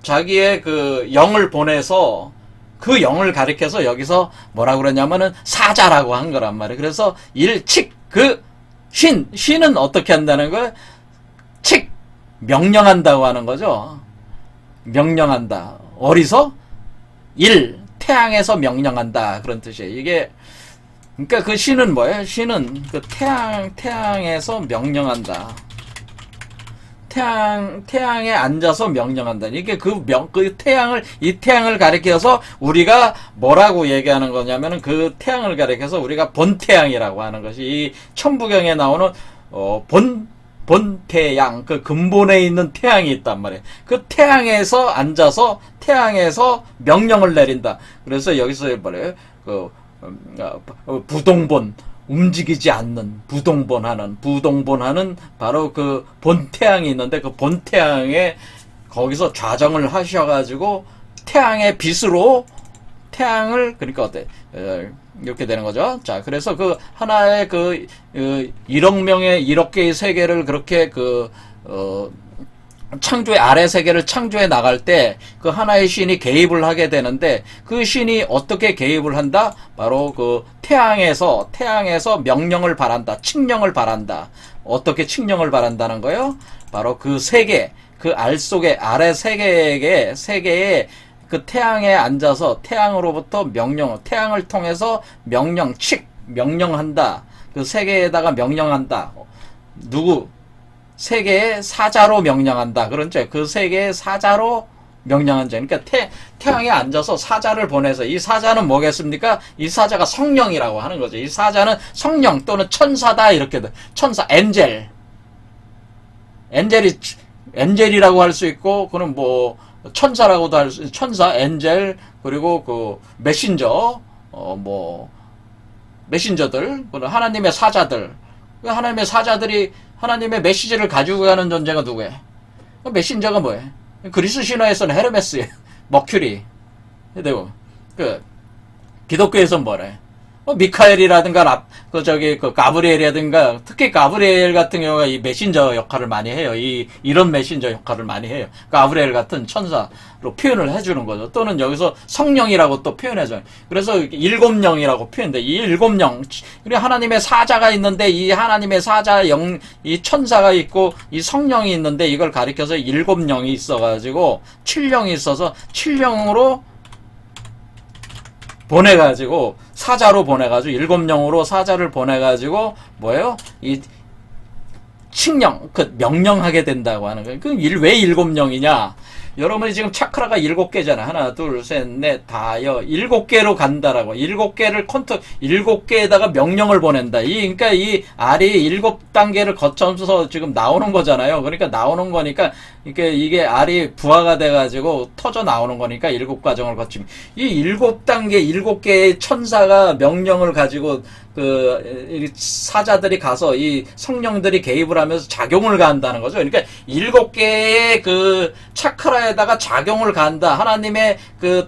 A: 자기의 그 영을 보내서 그 영을 가리켜서 여기서 뭐라고 그러냐면은 사자라고 한 거란 말이에요. 그래서 신은 어떻게 한다는 거예요? 명령한다고 하는 거죠. 명령한다. 어디서? 태양에서 명령한다. 그런 뜻이에요. 이게, 그러니까 그 신은 뭐예요? 신은 그 태양에서 명령한다. 태양에 앉아서 명령한다. 이게 이 태양을 가리켜서 우리가 뭐라고 얘기하는 거냐면은 그 태양을 가리켜서 우리가 본태양이라고 하는 것이 이 천부경에 나오는, 본태양, 그 근본에 있는 태양이 있단 말이에요. 그 태양에서 앉아서 태양에서 명령을 내린다. 그래서 여기서 뭐래요? 부동본, 움직이지 않는 부동본하는 바로 그 본태양이 있는데 그 본태양에 거기서 좌정을 하셔가지고 태양의 빛으로 태양을 그러니까 어때? 이렇게 되는 거죠. 자, 그래서 그 하나의 1억 개의 세계를 그렇게 아래 세계를 창조해 나갈 때 그 하나의 신이 개입을 하게 되는데 그 신이 어떻게 개입을 한다? 바로 그 태양에서 명령을 바란다. 칙령을 바란다. 어떻게 칙령을 바란다는 거예요? 바로 그 세계, 그 알 속에 아래 세계에 그 태양에 앉아서 태양으로부터 태양을 통해서 명령한다. 그 세계에다가 명령한다. 세계의 사자로 명령한다. 그렇죠. 그 세계의 사자로 명령한 자. 그러니까 태양에 앉아서 사자를 보내서 이 사자는 뭐겠습니까? 이 사자가 성령이라고 하는 거죠. 이 사자는 성령 또는 천사다. 이렇게 천사, 엔젤이라고 할 수 있고, 그는 천사라고도 할 수, 천사, 엔젤, 그리고 메신저, 메신저들, 하나님의 사자들. 하나님의 사자들이 하나님의 메시지를 가지고 가는 존재가 누구예요? 메신저가 뭐예요? 그리스 신화에서는 헤르메스예요. 머큐리. 그리고 기독교에서는 뭐래? 미카엘이라든가 가브리엘이라든가 특히 가브리엘 같은 경우가 이 메신저 역할을 많이 해요. 이런 메신저 역할을 많이 해요. 가브리엘 같은 천사로 표현을 해주는 거죠. 또는 여기서 성령이라고 또 표현해줘요. 그래서 7영이라고 표현돼. 이 7영, 그리고 하나님의 사자가 있는데 이 하나님의 사자 이 천사가 있고 이 성령이 있는데 이걸 가리켜서 7영이 있어가지고 7영이 있어서 7영으로 보내가지고 사자로 보내가지고 7영으로 사자를 보내가지고 뭐예요? 이 칙령 명령하게 된다고 하는 거예요. 왜 7영이냐? 여러분이 지금 차크라가 7개잖아. 하나, 둘, 셋, 넷, 다, 7개로 간다라고. 7개를 7개에다가 명령을 보낸다. 그러니까 이 R이 7단계를 거쳐서 지금 나오는 거잖아요. 그러니까 나오는 거니까, 이게 R이 부하가 돼가지고 터져 나오는 거니까 7과정을 거치면. 이 7단계, 7개의 천사가 명령을 가지고 사자들이 가서 이 성령들이 개입을 하면서 작용을 가한다는 거죠. 그러니까 7개의 차크라에다가 작용을 가한다. 하나님의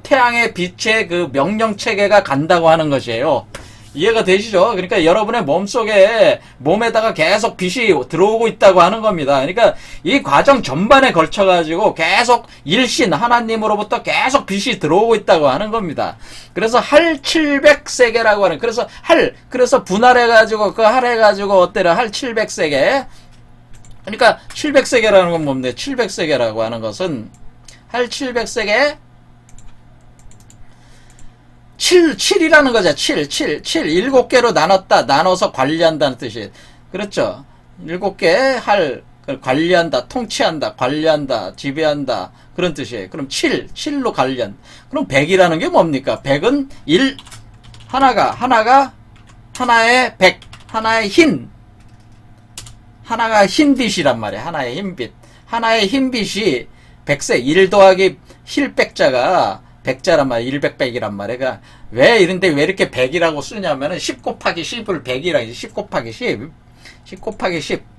A: 태양의 빛의 명령 체계가 간다고 하는 것이에요. 이해가 되시죠? 그러니까 여러분의 몸에다가 계속 빛이 들어오고 있다고 하는 겁니다. 그러니까 이 과정 전반에 걸쳐가지고 계속 일신, 하나님으로부터 계속 빛이 들어오고 있다고 하는 겁니다. 그래서 할 700세계라고 하는, 그래서 분할해가지고, 할해가지고, 어때요? 할 700세계. 그러니까 700세계라는 건 뭡니까? 700세계라고 하는 것은, 할 700세계, 7이라는 거죠. 7개로 나눠서 관리한다는 뜻이에요. 그렇죠. 7개 관리한다, 통치한다, 관리한다, 지배한다. 그런 뜻이에요. 그럼 7로 관리한. 그럼 100이라는 게 뭡니까? 100은 하나의 100, 하나가 흰 빛이란 말이에요. 하나의 흰 빛. 하나의 흰 빛이 100세, 1 더하기 힐백자가 100자란 말이야. 100이란 말이야. 그러니까 왜 이렇게 100이라고 쓰냐면은 10 곱하기 10을 100이라 10 곱하기 10. 10 곱하기 10.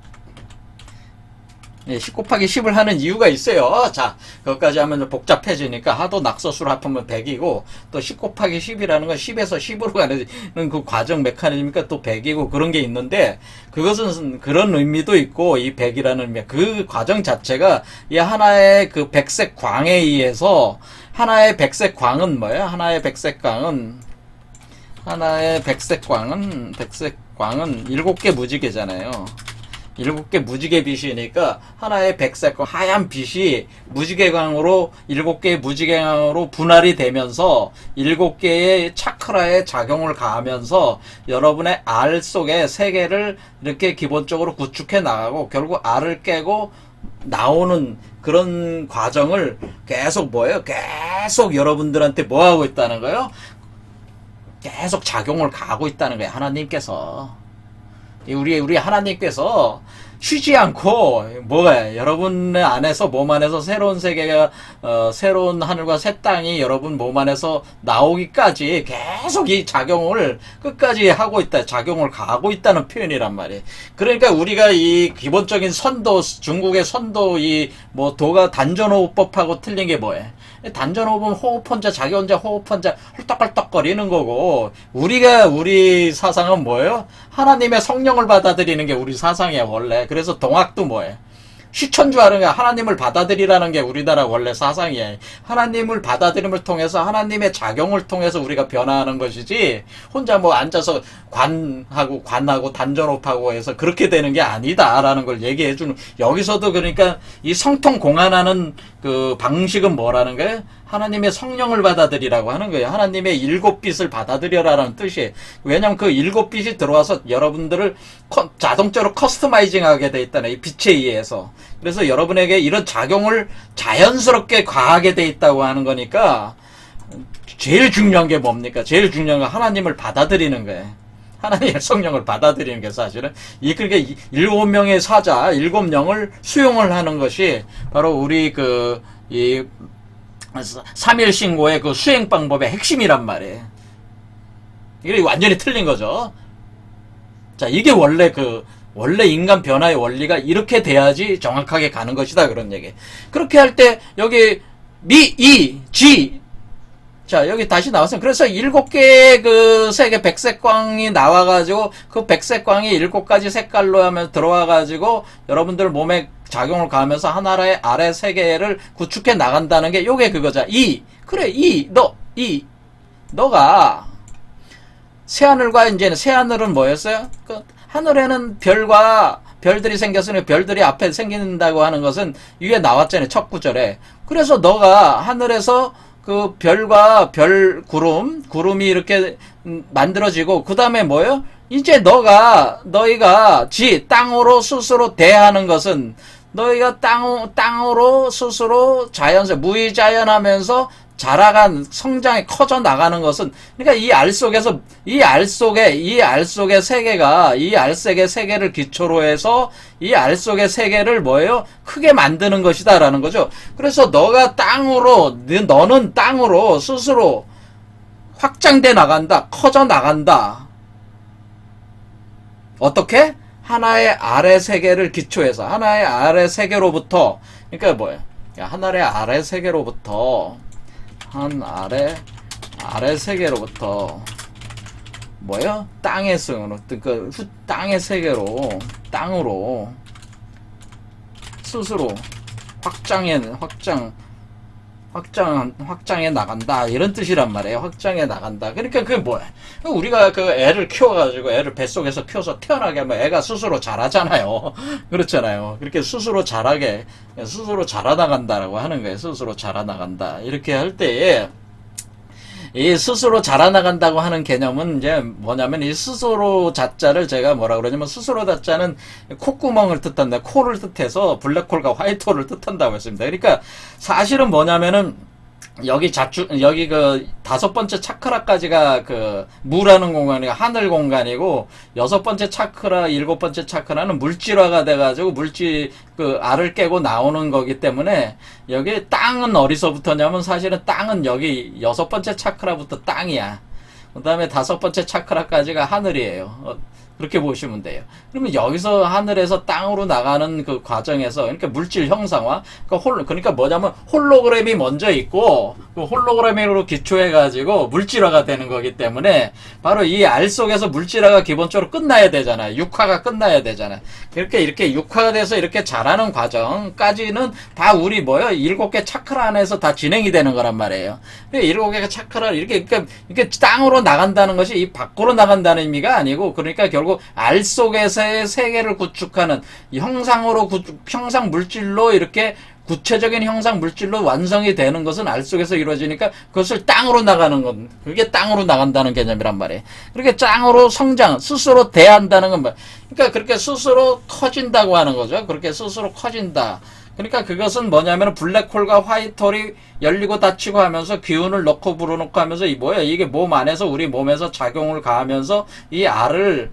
A: 예, 10 곱하기 10을 하는 이유가 있어요. 자, 그것까지 하면 좀 복잡해지니까 하도 낙서수로 합하면 100이고 또 10 곱하기 10이라는 건 10에서 10으로 가는 그 과정 메커니즘이니까 또 100이고 그런 게 있는데 그것은 그런 의미도 있고 이 100이라는 의미, 그 과정 자체가 이 하나의 백색 광에 의해서 하나의 백색 광은 뭐예요? 하나의 백색 광은 7개 무지개잖아요. 7개 무지개 빛이니까 하나의 백색광 하얀 빛이 무지개광으로 7개의 무지개광으로 분할이 되면서 7개의 차크라에 작용을 가하면서 여러분의 R 속에 세계를 이렇게 기본적으로 구축해 나가고 결국 R을 깨고 나오는 그런 과정을 계속 계속 여러분들한테 뭐 하고 있다는 거예요? 계속 작용을 가하고 있다는 거예요. 하나님께서. 우리 하나님께서 쉬지 않고 여러분의 안에서 몸 안에서 새로운 세계가 새로운 하늘과 새 땅이 여러분 몸 안에서 나오기까지 계속 이 작용을 끝까지 하고 있다. 작용을 가하고 있다는 표현이란 말이에요. 그러니까 우리가 이 기본적인 선도, 중국의 선도 도가 단전호흡법하고 틀린 게 뭐예요? 단전호흡은 호흡 혼자, 자기 혼자 호흡 혼자 헐떡헐떡거리는 거고, 우리 사상은 뭐예요? 하나님의 성령을 받아들이는 게 우리 사상이야, 원래. 그래서 동학도 뭐예요? 시천주하는 게 하나님을 받아들이라는 게 우리나라 원래 사상이에요. 하나님을 받아들임을 통해서 하나님의 작용을 통해서 우리가 변화하는 것이지 혼자 앉아서 관하고 단전호흡하고 해서 그렇게 되는 게 아니다라는 걸 얘기해 주는. 여기서도 그러니까 이 성통 공안하는 그 방식은 뭐라는 거예요? 하나님의 성령을 받아들이라고 하는 거예요. 하나님의 7빛을 받아들여라라는 뜻이에요. 왜냐면 그 7빛이 들어와서 여러분들을 자동적으로 커스터마이징하게 돼 있다는, 이 빛에 의해서. 그래서 여러분에게 이런 작용을 자연스럽게 가하게 돼 있다고 하는 거니까 제일 중요한 게 뭡니까? 제일 중요한 건 하나님을 받아들이는 거예요. 하나님의 성령을 받아들이는 게 사실은 그러니까 7명의 사자, 7영을 수용을 하는 것이 바로 우리 이 3일 신고의 그 수행 방법의 핵심이란 말이에요. 이게 완전히 틀린 거죠. 자, 이게 원래 인간 변화의 원리가 이렇게 돼야지 정확하게 가는 것이다. 그런 얘기. 그렇게 할 때, 여기, 자, 여기 다시 나왔어요. 그래서 7개의 세계 백색광이 나와가지고, 그 백색광이 7가지 색깔로 하면 들어와가지고, 여러분들 몸에 작용을 가하면서 하나의 아래 세계를 구축해 나간다는 게 요게 그거죠. 너가 새하늘과 이제는 새하늘은 뭐였어요? 하늘에는 별들이 생겼으니 별들이 앞에 생긴다고 하는 것은 위에 나왔잖아요. 첫 구절에. 그래서 너가 하늘에서 그 별과 구름이 이렇게 만들어지고 그 다음에 뭐예요? 이제 너희가 땅으로 스스로 대하는 것은 너희가 땅으로 스스로 무의자연하면서 자라간 성장이 커져 나가는 것은 그러니까 이 알 속의 세계가 이 알 속의 세계를 기초로 해서 이 알 속의 세계를 뭐예요? 크게 만드는 것이다라는 거죠. 그래서 너는 땅으로 스스로 확장돼 나간다. 커져 나간다. 어떻게? 하나의 아래 세계를 기초해서 하나의 아래 세계로부터 그러니까 뭐예요? 하나의 아래 세계로부터 아래 세계로부터 뭐예요? 땅의 승으로 그러니까 땅의 세계로 땅으로 스스로 확장해 나간다. 이런 뜻이란 말이에요. 확장해 나간다. 그러니까 그게 뭐야? 우리가 그 애를 키워가지고 애를 뱃속에서 키워서 태어나게 하면 애가 스스로 자라잖아요. 그렇잖아요. 그렇게 스스로 자라나간다라고 하는 거예요. 스스로 자라나간다. 이렇게 할 때에 이 스스로 자라나간다고 하는 개념은 이제 뭐냐면 이 스스로 자자를 제가 뭐라 그러냐면 스스로 자자는 콧구멍을 뜻한다. 코를 뜻해서 블랙홀과 화이트홀을 뜻한다고 했습니다. 그러니까 사실은 뭐냐면은 여기 그 5번째 차크라까지가 그 무라는 공간이 하늘 공간이고 6번째 차크라, 7번째 차크라는 물질화가 돼가지고 그 알을 깨고 나오는 거기 때문에 여기 땅은 어디서부터냐면 사실은 땅은 여기 6번째 차크라부터 땅이야. 그 다음에 5번째 차크라까지가 하늘이에요. 그렇게 보시면 돼요. 그러면 여기서 하늘에서 땅으로 나가는 그 과정에서 그러니까 물질 형상화 그러니까 뭐냐면 홀로그램이 먼저 있고 그 홀로그램으로 기초해가지고 물질화가 되는 거기 때문에 바로 이 알 속에서 물질화가 기본적으로 끝나야 되잖아요. 육화가 끝나야 되잖아요. 이렇게 육화가 돼서 이렇게 자라는 과정까지는 다 우리 7개 차크라 안에서 다 진행이 되는 거란 말이에요. 7개가 차크라 이렇게 땅으로 나간다는 것이 이 밖으로 나간다는 의미가 아니고 그러니까 결국 알 속에서의 세계를 구축하는 형상 물질로 이렇게 구체적인 형상 물질로 완성이 되는 것은 알 속에서 이루어지니까 그것을 땅으로 나가는 건 그게 땅으로 나간다는 개념이란 말이에요. 그렇게 땅으로 성장 스스로 대한다는 건 뭐 그러니까 그렇게 스스로 커진다고 하는 거죠. 그렇게 스스로 커진다. 그러니까 그것은 뭐냐면 블랙홀과 화이트홀이 열리고 닫히고 하면서 기운을 넣고 불어넣고 하면서 이게 몸 안에서 우리 몸에서 작용을 가하면서 이 알을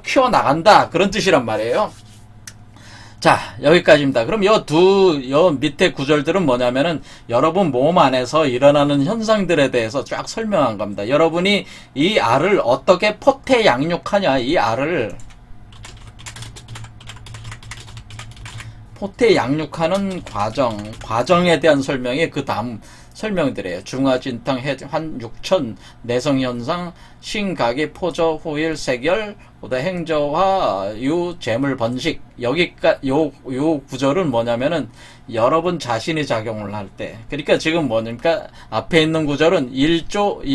A: 키워나간다. 그런 뜻이란 말이에요. 자, 여기까지입니다. 그럼 요 밑에 구절들은 뭐냐면은 여러분 몸 안에서 일어나는 현상들에 대해서 쫙 설명한 겁니다. 여러분이 이 알을 어떻게 포태 양육하냐, 이 알을 포태 양육하는 과정에 대한 설명이 그 다음 설명드려요. 중화진탕, 환육천, 내성현상, 신각이, 포저, 호일, 세결, 행저화, 재물, 번식. 요 구절은 뭐냐면은 여러분 자신이 작용을 할 때. 그러니까 지금 뭐니까 앞에 있는 구절은 1조부터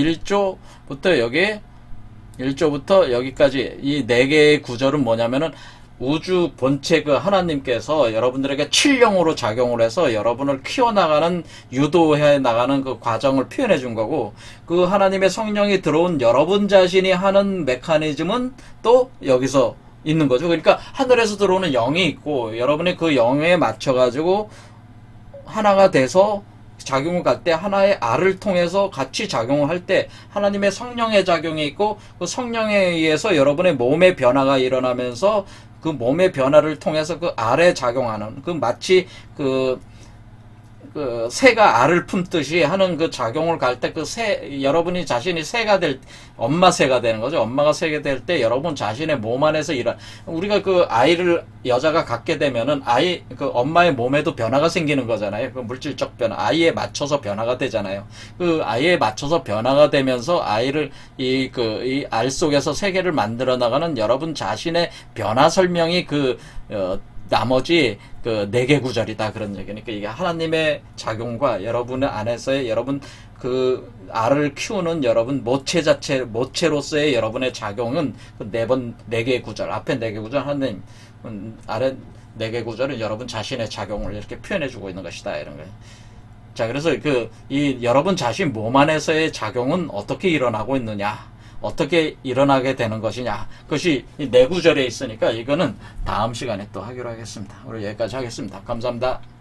A: 여기까지 이 4개의 구절은 뭐냐면은 우주 본체 그 하나님께서 여러분들에게 칠령으로 작용을 해서 여러분을 키워나가는 유도해 나가는 그 과정을 표현해 준 거고 그 하나님의 성령이 들어온 여러분 자신이 하는 메커니즘은 또 여기서 있는 거죠. 그러니까 하늘에서 들어오는 영이 있고 여러분이 그 영에 맞춰 가지고 하나가 돼서 작용을 갈 때 하나의 알을 통해서 같이 작용을 할 때 하나님의 성령의 작용이 있고 그 성령에 의해서 여러분의 몸의 변화가 일어나면서 그 몸의 변화를 통해서 그 알에 작용하는 마치 그 새가 알을 품듯이 하는 그 작용을 갈 때 여러분이 자신이 엄마 새가 되는 거죠. 엄마가 새가 될 때 여러분 자신의 몸 안에서 우리가 그 아이를 여자가 갖게 되면은 그 엄마의 몸에도 변화가 생기는 거잖아요. 그 물질적 변화, 아이에 맞춰서 변화가 되잖아요. 그 아이에 맞춰서 변화가 되면서 아이를 이 알 속에서 세계를 만들어 나가는 여러분 자신의 변화 설명이 나머지 4개 구절이다 그런 얘기니까 이게 하나님의 작용과 여러분의 안에서의 여러분 그 알을 키우는 여러분 모체로서의 여러분의 작용은 그 4개 구절 앞에 4개 구절 하나님 아래 4개 구절은 여러분 자신의 작용을 이렇게 표현해주고 있는 것이다 이런 거예요. 자, 그래서 이 여러분 자신 몸 안에서의 작용은 어떻게 일어나고 있느냐? 어떻게 일어나게 되는 것이냐. 그것이 이 내구절에 있으니까 이거는 다음 시간에 또 하기로 하겠습니다. 오늘 여기까지 하겠습니다. 감사합니다.